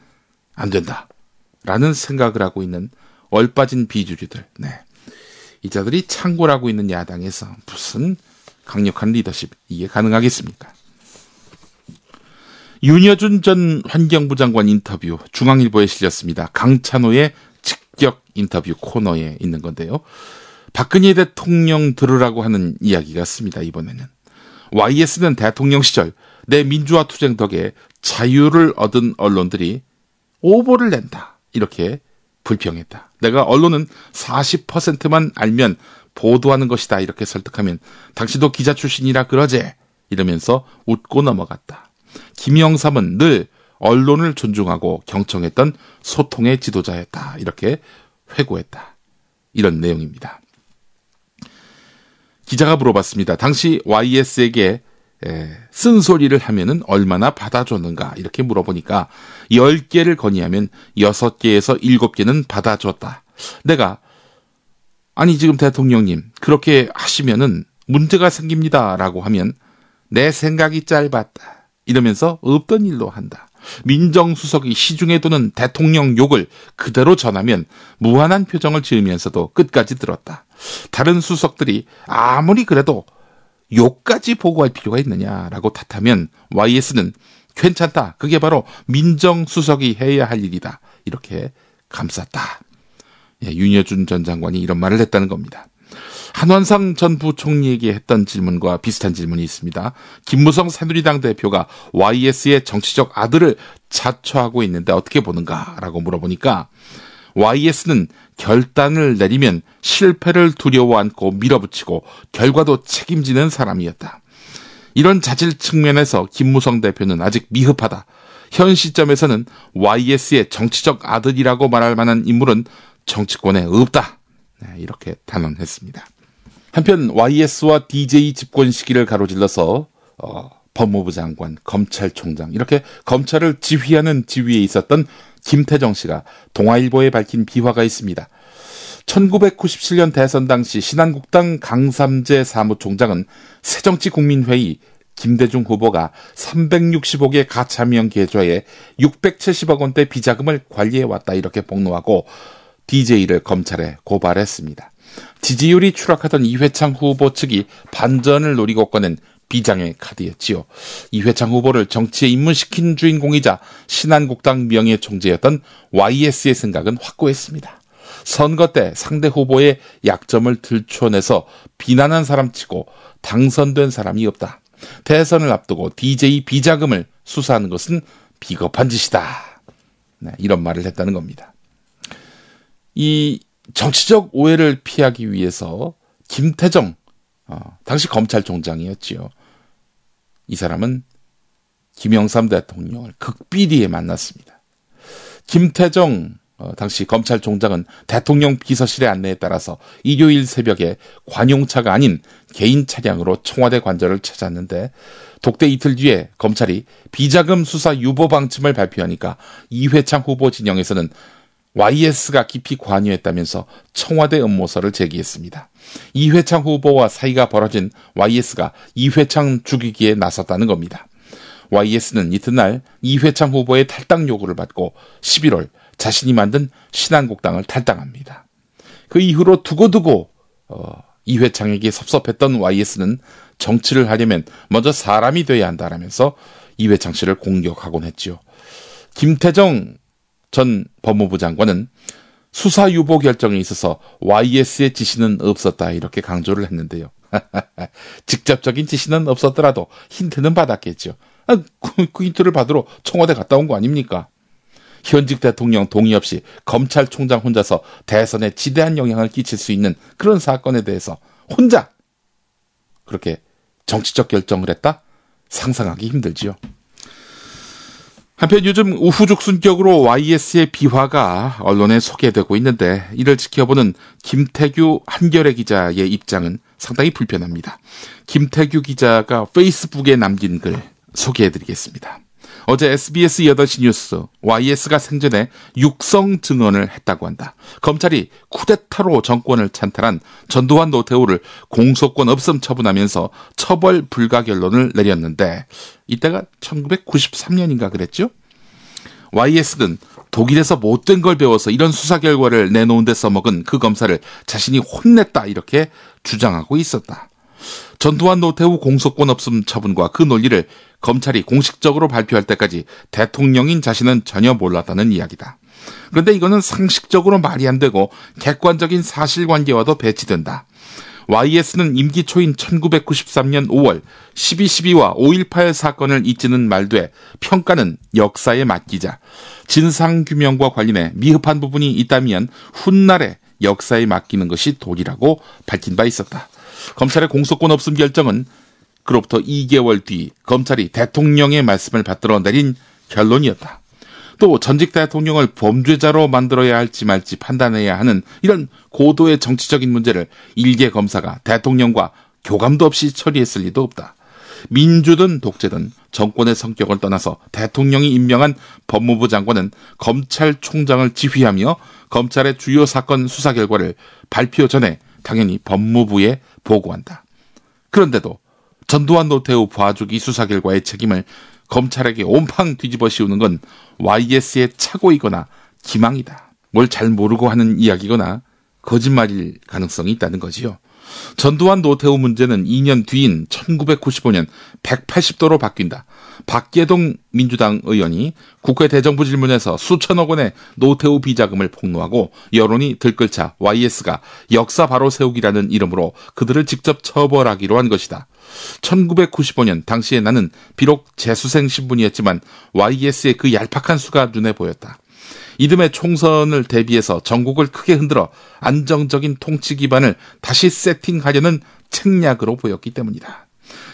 안 된다라는 생각을 하고 있는 얼빠진 비주류들. 네. 이자들이 창궐하고 있는 야당에서 무슨 강력한 리더십 이게 가능하겠습니까? 윤여준 전 환경부 장관 인터뷰 중앙일보에 실렸습니다. 강찬호의 직격 인터뷰 코너에 있는 건데요. 박근혜 대통령 들으라고 하는 이야기 같습니다. 이번에는 YS는 대통령 시절 내 민주화 투쟁 덕에 자유를 얻은 언론들이 오보를 낸다. 이렇게 불평했다. 내가 언론은 40%만 알면 보도하는 것이다. 이렇게 설득하면 당신도 기자 출신이라 그러제. 이러면서 웃고 넘어갔다. 김영삼은 늘 언론을 존중하고 경청했던 소통의 지도자였다. 이렇게 회고했다. 이런 내용입니다. 기자가 물어봤습니다. 당시 YS에게 쓴소리를 하면은 얼마나 받아줬는가 이렇게 물어보니까 10개를 건의하면 6개에서 7개는 받아줬다. 내가 아니 지금 대통령님 그렇게 하시면은 문제가 생깁니다 라고 하면 내 생각이 짧았다 이러면서 없던 일로 한다. 민정수석이 시중에 도는 대통령 욕을 그대로 전하면 무한한 표정을 지으면서도 끝까지 들었다. 다른 수석들이 아무리 그래도 욕까지 보고할 필요가 있느냐라고 탓하면 YS는 괜찮다. 그게 바로 민정수석이 해야 할 일이다. 이렇게 감쌌다. 예, 윤여준 전 장관이 이런 말을 했다는 겁니다. 한원상 전 부총리에게 했던 질문과 비슷한 질문이 있습니다. 김무성 새누리당 대표가 YS의 정치적 아들을 자처하고 있는데 어떻게 보는가라고 물어보니까 YS는 결단을 내리면 실패를 두려워 안고 밀어붙이고 결과도 책임지는 사람이었다. 이런 자질 측면에서 김무성 대표는 아직 미흡하다. 현 시점에서는 YS의 정치적 아들이라고 말할 만한 인물은 정치권에 없다. 네, 이렇게 단언했습니다. 한편 YS와 DJ 집권 시기를 가로질러서 법무부 장관, 검찰총장 이렇게 검찰을 지휘하는 지위에 있었던 김태정 씨가 동아일보에 밝힌 비화가 있습니다. 1997년 대선 당시 신한국당 강삼재 사무총장은 새정치국민회의 김대중 후보가 365개 가차명 계좌에 670억 원대 비자금을 관리해왔다 이렇게 폭로하고 DJ를 검찰에 고발했습니다. 지지율이 추락하던 이회창 후보 측이 반전을 노리고 꺼낸 비장의 카드였지요. 이회창 후보를 정치에 입문시킨 주인공이자 신한국당 명예총재였던 YS의 생각은 확고했습니다. 선거 때 상대 후보의 약점을 들춰내서 비난한 사람치고 당선된 사람이 없다. 대선을 앞두고 DJ 비자금을 수사하는 것은 비겁한 짓이다. 네, 이런 말을 했다는 겁니다. 이 정치적 오해를 피하기 위해서 김태정 당시 검찰총장이었지요. 이 사람은 김영삼 대통령을 극비리에 만났습니다. 김태정 당시 검찰총장은 대통령 비서실의 안내에 따라서 일요일 새벽에 관용차가 아닌 개인 차량으로 청와대 관저를 찾았는데 독대 이틀 뒤에 검찰이 비자금 수사 유보 방침을 발표하니까 이회창 후보 진영에서는 YS가 깊이 관여했다면서 청와대 업무서를 제기했습니다. 이회창 후보와 사이가 벌어진 YS가 이회창 죽이기에 나섰다는 겁니다. YS는 이튿날 이회창 후보의 탈당 요구를 받고 11월 자신이 만든 신한국당을 탈당합니다. 그 이후로 두고두고 이회창에게 섭섭했던 YS는 정치를 하려면 먼저 사람이 돼야 한다라면서 이회창 씨를 공격하곤 했지요. 김태정 전 법무부 장관은 수사 유보 결정에 있어서 YS의 지시는 없었다 이렇게 강조를 했는데요. 직접적인 지시는 없었더라도 힌트는 받았겠죠. 그 힌트를 받으러 청와대 갔다 온 거 아닙니까? 현직 대통령 동의 없이 검찰총장 혼자서 대선에 지대한 영향을 끼칠 수 있는 그런 사건에 대해서 혼자 그렇게 정치적 결정을 했다? 상상하기 힘들지요. 한편 요즘 우후죽순격으로 YS의 비화가 언론에 소개되고 있는데 이를 지켜보는 김태규 한겨레 기자의 입장은 상당히 불편합니다. 김태규 기자가 페이스북에 남긴 글 소개해드리겠습니다. 어제 SBS 8시 뉴스 YS가 생전에 육성 증언을 했다고 한다. 검찰이 쿠데타로 정권을 찬탈한 전두환 노태우를 공소권 없음 처분하면서 처벌 불가 결론을 내렸는데 이때가 1993년인가 그랬죠? YS는 독일에서 못된 걸 배워서 이런 수사 결과를 내놓은 데 써먹은 그 검사를 자신이 혼냈다 이렇게 주장하고 있었다. 전두환 노태우 공소권 없음 처분과 그 논리를 검찰이 공식적으로 발표할 때까지 대통령인 자신은 전혀 몰랐다는 이야기다. 그런데 이거는 상식적으로 말이 안 되고 객관적인 사실관계와도 배치된다. YS는 임기 초인 1993년 5월 12.12와 5.18 사건을 잊지는 말되 평가는 역사에 맡기자. 진상규명과 관련해 미흡한 부분이 있다면 훗날에 역사에 맡기는 것이 도리라고 밝힌 바 있었다. 검찰의 공소권 없음 결정은 그로부터 2개월 뒤 검찰이 대통령의 말씀을 받들어 내린 결론이었다. 또 전직 대통령을 범죄자로 만들어야 할지 말지 판단해야 하는 이런 고도의 정치적인 문제를 일개 검사가 대통령과 교감도 없이 처리했을 리도 없다. 민주든 독재든 정권의 성격을 떠나서 대통령이 임명한 법무부 장관은 검찰총장을 지휘하며 검찰의 주요 사건 수사 결과를 발표 전에 당연히 법무부에 보고한다. 그런데도 전두환 노태우 부하주기 수사 결과의 책임을 검찰에게 온팡 뒤집어 씌우는 건 YS의 착오이거나 기망이다. 뭘 잘 모르고 하는 이야기거나 거짓말일 가능성이 있다는 거지요. 전두환 노태우 문제는 2년 뒤인 1995년 180도로 바뀐다. 박계동 민주당 의원이 국회 대정부 질문에서 수천억 원의 노태우 비자금을 폭로하고 여론이 들끓자 YS가 역사 바로 세우기라는 이름으로 그들을 직접 처벌하기로 한 것이다. 1995년 당시에 나는 비록 재수생 신분이었지만 YS의 그 얄팍한 수가 눈에 보였다. 이듬해 총선을 대비해서 전국을 크게 흔들어 안정적인 통치 기반을 다시 세팅하려는 책략으로 보였기 때문이다.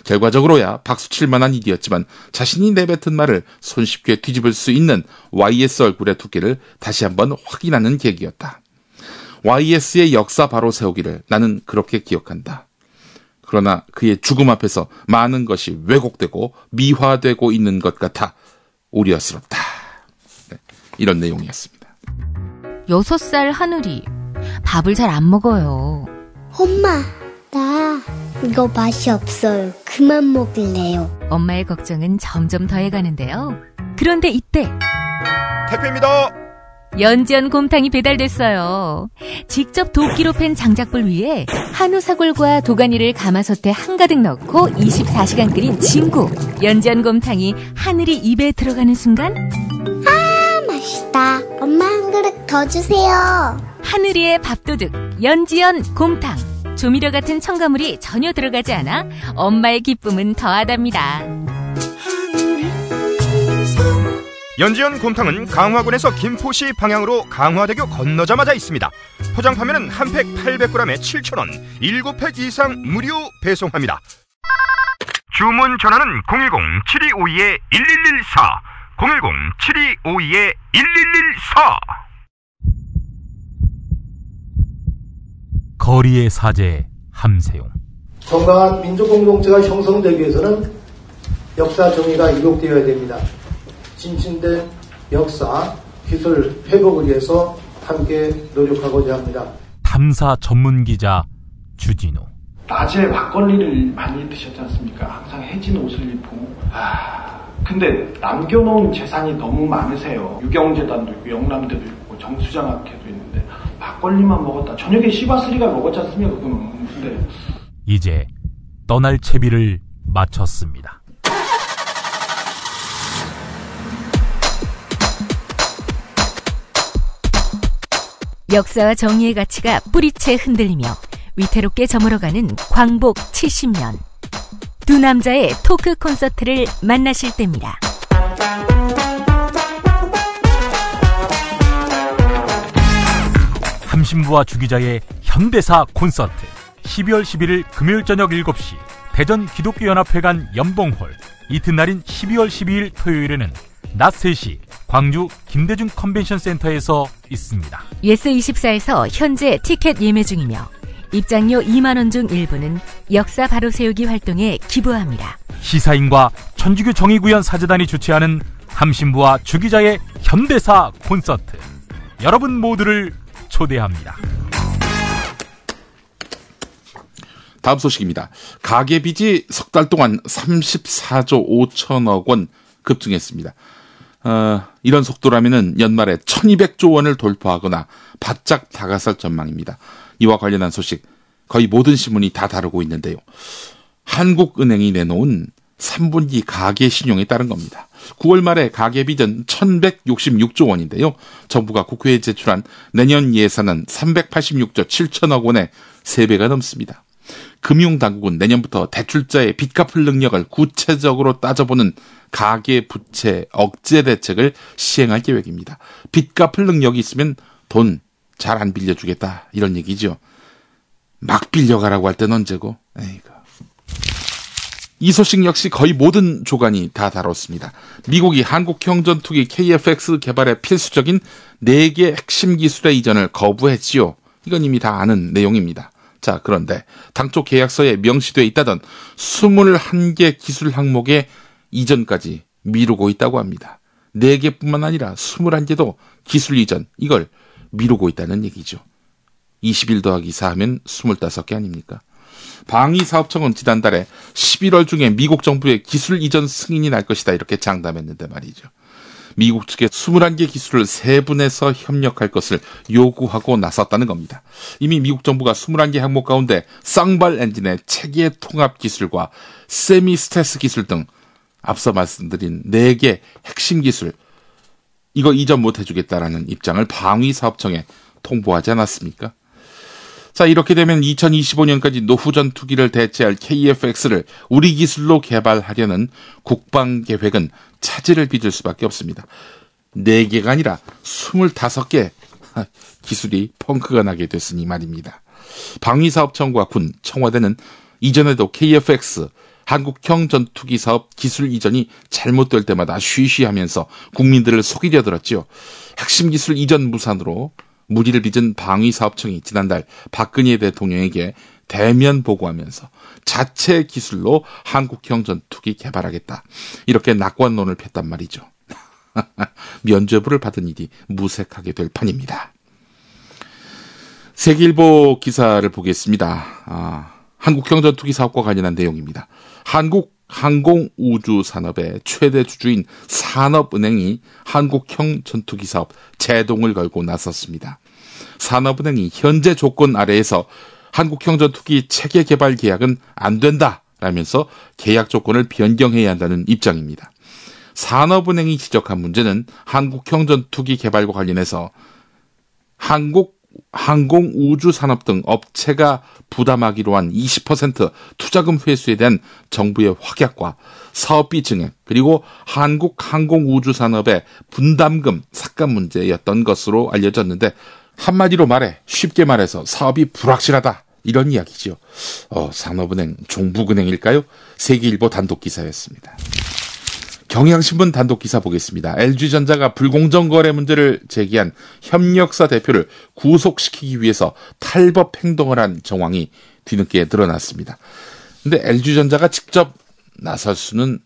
결과적으로야 박수칠 만한 일이었지만 자신이 내뱉은 말을 손쉽게 뒤집을 수 있는 YS 얼굴의 두께를 다시 한번 확인하는 계기였다. YS의 역사 바로 세우기를 나는 그렇게 기억한다. 그러나 그의 죽음 앞에서 많은 것이 왜곡되고 미화되고 있는 것 같아 우려스럽다. 네, 이런 내용이었습니다. 6살 하늘이 밥을 잘 안 먹어요. 엄마, 나 이거 맛이 없어요. 그만 먹을래요. 엄마의 걱정은 점점 더해가는데요. 그런데 이때 택배입니다. 연지연 곰탕이 배달됐어요. 직접 도끼로 팬 장작불 위에 한우 사골과 도가니를 가마솥에 한가득 넣고 24시간 끓인 진구. 연지연 곰탕이 하늘이 입에 들어가는 순간 아, 맛있다. 엄마 한 그릇 더 주세요. 하늘이의 밥도둑 연지연 곰탕. 조미료 같은 첨가물이 전혀 들어가지 않아 엄마의 기쁨은 더하답니다. 연지연 곰탕은 강화군에서 김포시 방향으로 강화대교 건너자마자 있습니다. 포장 판매는 한 팩 800g에 7,000원, 7팩 이상 무료 배송합니다. 주문 전화는 010-7252-1114, 010-7252-1114. 거리의 사제 함세용. 건강한 민족공동체가 형성되기 위해서는 역사 정의가 이룩되어야 됩니다. 진진된 역사, 기술 회복을 위해서 함께 노력하고자 합니다. 탐사 전문기자 주진우. 낮에 막걸리를 많이 드셨지 않습니까? 항상 해진 옷을 입고. 근데 남겨놓은 재산이 너무 많으세요. 유경재단도 있고 영남대도 있고 정수장학회도 있는데 막걸리만 먹었다. 저녁에 시바스리가 먹었지 않습니까? 그거는. 근데 이제 떠날 채비를 마쳤습니다. 역사와 정의의 가치가 뿌리채 흔들리며 위태롭게 저물어가는 광복 70년. 두 남자의 토크 콘서트를 만나실 때입니다. 함신부와 주기자의 현대사 콘서트. 12월 11일 금요일 저녁 7시 대전 기독교연합회관 연봉홀. 이튿날인 12월 12일 토요일에는 낮 3시 광주 김대중 컨벤션 센터에서 있습니다. 예스24에서 현재 티켓 예매 중이며 입장료 2만 원 중 일부는 역사 바로 세우기 활동에 기부합니다. 시사인과 천주교 정의구현 사재단이 주최하는 함신부와 주기자의 현대사 콘서트. 여러분 모두를 초대합니다. 다음 소식입니다. 가계빚이 석 달 동안 34조 5천억 원 급증했습니다. 이런 속도라면은 연말에 1200조 원을 돌파하거나 바짝 다가설 전망입니다. 이와 관련한 소식 거의 모든 신문이 다 다루고 있는데요. 한국은행이 내놓은 3분기 가계 신용에 따른 겁니다. 9월 말에 가계빚은 1166조 원인데요. 정부가 국회에 제출한 내년 예산은 386조 7천억 원의 3배가 넘습니다. 금융당국은 내년부터 대출자의 빚 갚을 능력을 구체적으로 따져보는 가계부채 억제 대책을 시행할 계획입니다. 빚 갚을 능력이 있으면 돈 잘 안 빌려주겠다 이런 얘기죠. 막 빌려가라고 할 땐 언제고. 에이구. 이 소식 역시 거의 모든 조간이 다 다뤘습니다. 미국이 한국형 전투기 KF-X 개발에 필수적인 4개 핵심 기술의 이전을 거부했지요. 이건 이미 다 아는 내용입니다. 자, 그런데 당초 계약서에 명시되어 있다던 21개 기술 항목의 이전까지 미루고 있다고 합니다. 4개뿐만 아니라 21개도 기술 이전, 이걸 미루고 있다는 얘기죠. 21 더하기 4 하면 25개 아닙니까? 방위사업청은 지난달에 11월 중에 미국 정부의 기술 이전 승인이 날 것이다 이렇게 장담했는데 말이죠. 미국 측에 21개 기술을 세분해서 협력할 것을 요구하고 나섰다는 겁니다. 이미 미국 정부가 21개 항목 가운데 쌍발 엔진의 체계 통합 기술과 세미 스텔스 기술 등 앞서 말씀드린 4개 핵심 기술, 이거 이전 못 해주겠다라는 입장을 방위사업청에 통보하지 않았습니까? 자, 이렇게 되면 2025년까지 노후 전투기를 대체할 KF-X를 우리 기술로 개발하려는 국방 계획은 차질을 빚을 수밖에 없습니다. 4개가 아니라 25개 기술이 펑크가 나게 됐으니 말입니다. 방위사업청과 군, 청와대는 이전에도 KF-X, 한국형 전투기 사업 기술 이전이 잘못될 때마다 쉬쉬하면서 국민들을 속이려 들었지요. 핵심 기술 이전 무산으로 무리를 빚은 방위사업청이 지난달 박근혜 대통령에게 대면 보고하면서 자체 기술로 한국형 전투기 개발하겠다. 이렇게 낙관론을 폈단 말이죠. 면죄부를 받은 일이 무색하게 될 판입니다. 세계일보 기사를 보겠습니다. 한국형 전투기 사업과 관련한 내용입니다. 한국 항공우주산업의 최대 주주인 산업은행이 한국형 전투기 사업 제동을 걸고 나섰습니다. 산업은행이 현재 조건 아래에서 한국형 전투기 체계 개발 계약은 안 된다라면서 계약 조건을 변경해야 한다는 입장입니다. 산업은행이 지적한 문제는 한국형 전투기 개발과 관련해서 항공우주산업 등 업체가 부담하기로 한 20% 투자금 회수에 대한 정부의 확약과 사업비 증액, 그리고 한국항공우주산업의 분담금 삭감 문제였던 것으로 알려졌는데, 한마디로 말해, 쉽게 말해서 사업이 불확실하다, 이런 이야기죠. 산업은행 종북은행일까요? 세계일보 단독기사였습니다. 경향신문 단독기사 보겠습니다. LG전자가 불공정 거래 문제를 제기한 협력사 대표를 구속시키기 위해서 탈법 행동을 한 정황이 뒤늦게 드러났습니다. 근데 LG전자가 직접 나설 수는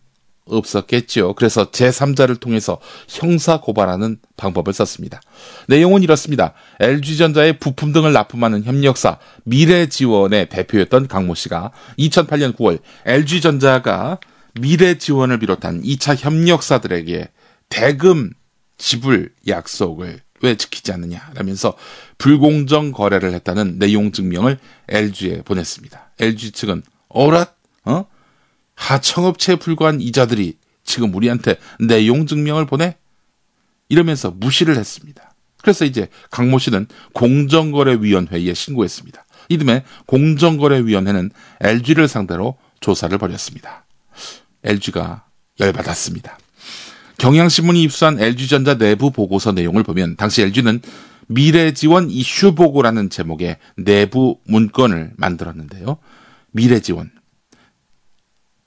없었겠죠. 그래서 제3자를 통해서 형사 고발하는 방법을 썼습니다. 내용은 이렇습니다. LG전자의 부품 등을 납품하는 협력사 미래지원의 대표였던 강모 씨가 2008년 9월 LG전자가 미래지원을 비롯한 2차 협력사들에게 대금 지불 약속을 왜 지키지 않느냐라면서 불공정 거래를 했다는 내용 증명을 LG에 보냈습니다. LG 측은 하청업체에 불과한 이자들이 지금 우리한테 내용 증명을 보내? 이러면서 무시를 했습니다. 그래서 이제 강모 씨는 공정거래위원회에 신고했습니다. 이듬해 공정거래위원회는 LG를 상대로 조사를 벌였습니다. LG가 열받았습니다. 경향신문이 입수한 LG전자 내부 보고서 내용을 보면 당시 LG는 미래지원 이슈 보고라는 제목의 내부 문건을 만들었는데요. 미래지원.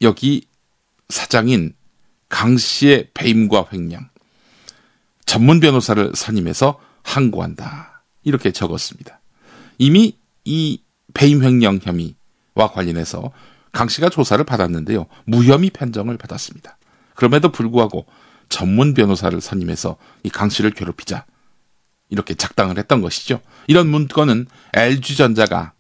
여기 사장인 강 씨의 배임과 횡령, 전문 변호사를 선임해서 항고한다. 이렇게 적었습니다. 이미 이 배임 횡령 혐의와 관련해서 강 씨가 조사를 받았는데요. 무혐의 판정을 받았습니다. 그럼에도 불구하고 전문 변호사를 선임해서 이 강 씨를 괴롭히자 이렇게 작당을 했던 것이죠. 이런 문건은 LG전자가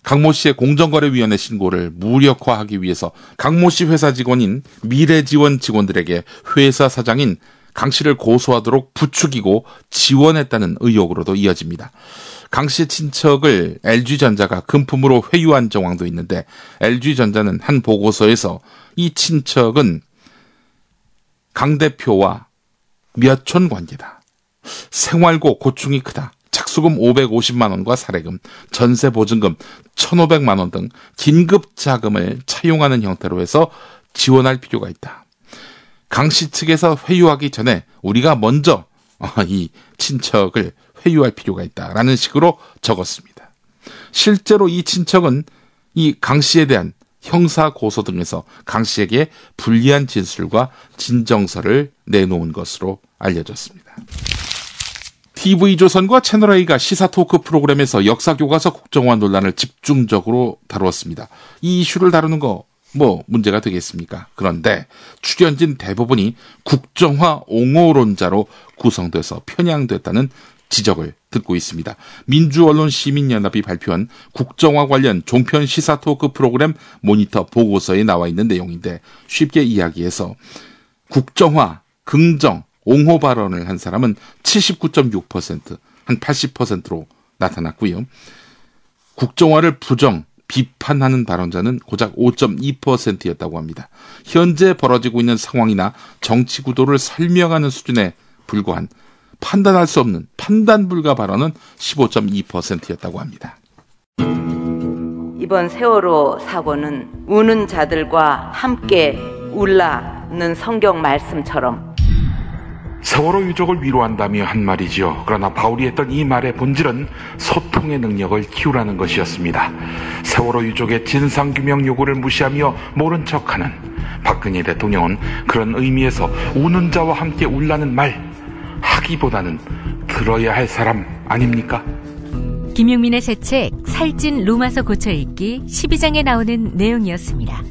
강모 씨의 공정거래위원회 신고를 무력화하기 위해서 강모 씨 회사 직원인 미래지원 직원들에게 회사 사장인 강 씨를 고소하도록 부추기고 지원했다는 의혹으로도 이어집니다. 강 씨의 친척을 LG전자가 금품으로 회유한 정황도 있는데 LG전자는 한 보고서에서 이 친척은 강 대표와 몇촌 관계다. 생활고 고충이 크다. 착수금 550만 원과 사례금, 전세보증금 1,500만 원 등 긴급 자금을 차용하는 형태로 해서 지원할 필요가 있다. 강 씨 측에서 회유하기 전에 우리가 먼저 이 친척을 회유할 필요가 있다라는 식으로 적었습니다. 실제로 이 친척은 이 강 씨에 대한 형사 고소 등에서 강 씨에게 불리한 진술과 진정서를 내놓은 것으로 알려졌습니다. TV조선과 채널A가 시사 토크 프로그램에서 역사교과서 국정화 논란을 집중적으로 다루었습니다. 이 이슈를 다루는 거 문제가 되겠습니까? 그런데 출연진 대부분이 국정화 옹호론자로 구성돼서 편향됐다는 지적을 듣고 있습니다. 민주언론시민연합이 발표한 국정화 관련 종편 시사 토크 프로그램 모니터 보고서에 나와 있는 내용인데 쉽게 이야기해서 국정화, 긍정, 옹호 발언을 한 사람은 79.6%, 한 80%로 나타났고요. 국정화를 부정, 비판하는 발언자는 고작 5.2%였다고 합니다. 현재 벌어지고 있는 상황이나 정치 구도를 설명하는 수준에 불과한 판단할 수 없는 판단 불가 발언은 15.2%였다고 합니다. 이번 세월호 사고는 우는 자들과 함께 울라는 성경 말씀처럼 세월호 유족을 위로한다며 한 말이지요. 그러나 바울이 했던 이 말의 본질은 소통의 능력을 키우라는 것이었습니다. 세월호 유족의 진상규명 요구를 무시하며 모른 척하는 박근혜 대통령은 그런 의미에서 우는 자와 함께 울라는 말 하기보다는 들어야 할 사람 아닙니까? 김용민의 새 책 살찐 로마서 고쳐읽기 12장에 나오는 내용이었습니다.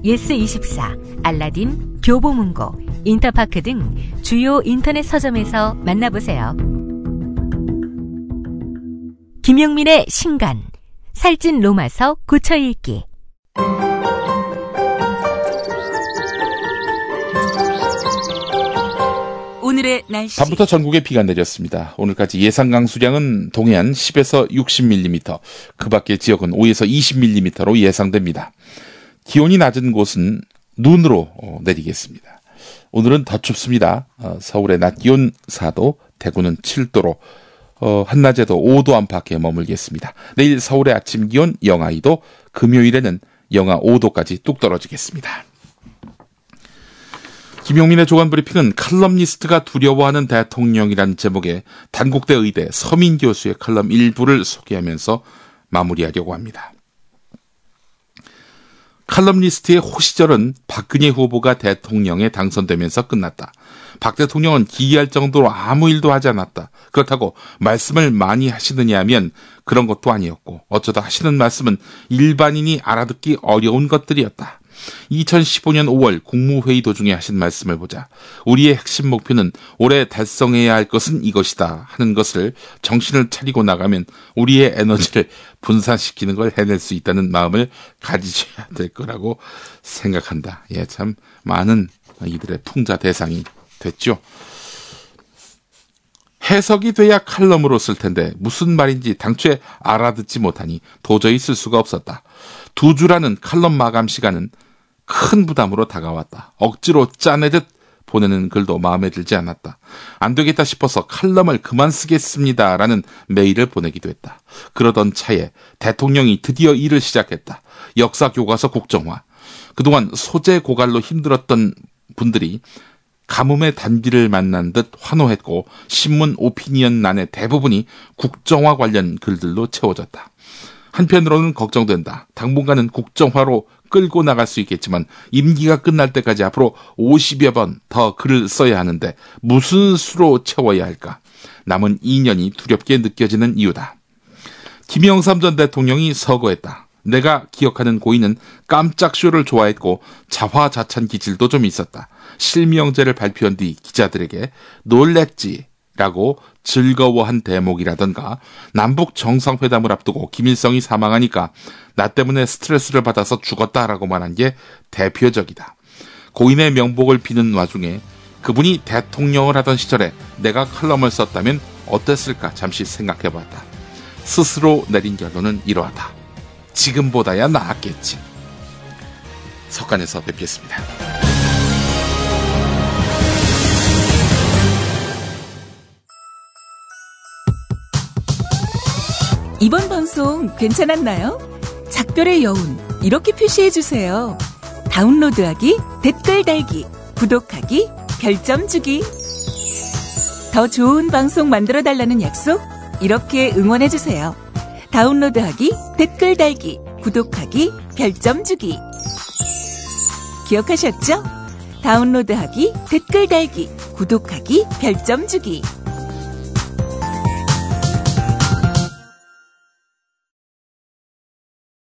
예스24, 알라딘, 교보문고, 인터파크 등 주요 인터넷 서점에서 만나보세요. 김용민의 신간 살찐 로마서 고쳐 읽기. 오늘의 날씨. 밤부터 전국에 비가 내렸습니다. 오늘까지 예상 강수량은 동해안 10에서 60mm, 그 밖의 지역은 5에서 20mm로 예상됩니다. 기온이 낮은 곳은 눈으로 내리겠습니다. 오늘은 더 춥습니다. 서울의 낮 기온 4도, 대구는 7도로 한낮에도 5도 안팎에 머물겠습니다. 내일 서울의 아침 기온 영하 2도, 금요일에는 영하 5도까지 뚝 떨어지겠습니다. 김용민의 조간브리핑은 칼럼니스트가 두려워하는 대통령이란 제목의 단국대 의대 서민 교수의 칼럼 일부를 소개하면서 마무리하려고 합니다. 칼럼니스트의 호시절은 박근혜 후보가 대통령에 당선되면서 끝났다. 박 대통령은 기이할 정도로 아무 일도 하지 않았다. 그렇다고 말씀을 많이 하시느냐 하면 그런 것도 아니었고, 어쩌다 하시는 말씀은 일반인이 알아듣기 어려운 것들이었다. 2015년 5월 국무회의 도중에 하신 말씀을 보자. 우리의 핵심 목표는 올해 달성해야 할 것은 이것이다 하는 것을 정신을 차리고 나가면 우리의 에너지를 분산시키는 걸 해낼 수 있다는 마음을 가지셔야 될 거라고 생각한다. 예, 참 많은 이들의 풍자 대상이 됐죠. 해석이 돼야 칼럼으로 쓸 텐데 무슨 말인지 당초에 알아듣지 못하니 도저히 쓸 수가 없었다. 2주라는 칼럼 마감 시간은 큰 부담으로 다가왔다. 억지로 짜내듯 보내는 글도 마음에 들지 않았다. 안 되겠다 싶어서 칼럼을 그만 쓰겠습니다라는 메일을 보내기도 했다. 그러던 차에 대통령이 드디어 일을 시작했다. 역사교과서 국정화. 그동안 소재 고갈로 힘들었던 분들이 가뭄의 단비를 만난 듯 환호했고 신문 오피니언란의 대부분이 국정화 관련 글들로 채워졌다. 한편으로는 걱정된다. 당분간은 국정화로 끌고 나갈 수 있겠지만 임기가 끝날 때까지 앞으로 50여 번 더 글을 써야 하는데 무슨 수로 채워야 할까? 남은 2년이 두렵게 느껴지는 이유다. 김영삼 전 대통령이 서거했다. 내가 기억하는 고인은 깜짝 쇼를 좋아했고 자화자찬 기질도 좀 있었다. 실명제를 발표한 뒤 기자들에게 놀랬지라고 즐거워한 대목이라던가 남북 정상회담을 앞두고 김일성이 사망하니까 나 때문에 스트레스를 받아서 죽었다라고 말한 게 대표적이다. 고인의 명복을 비는 와중에 그분이 대통령을 하던 시절에 내가 칼럼을 썼다면 어땠을까 잠시 생각해봤다. 스스로 내린 결론은 이러하다. 지금보다야 나았겠지. 석간에서 뵙겠습니다. 이번 방송 괜찮았나요? 작별의 여운 이렇게 표시해주세요. 다운로드하기, 댓글 달기, 구독하기, 별점 주기. 더 좋은 방송 만들어달라는 약속 이렇게 응원해주세요. 다운로드하기, 댓글 달기, 구독하기, 별점 주기. 기억하셨죠? 다운로드하기, 댓글 달기, 구독하기, 별점 주기.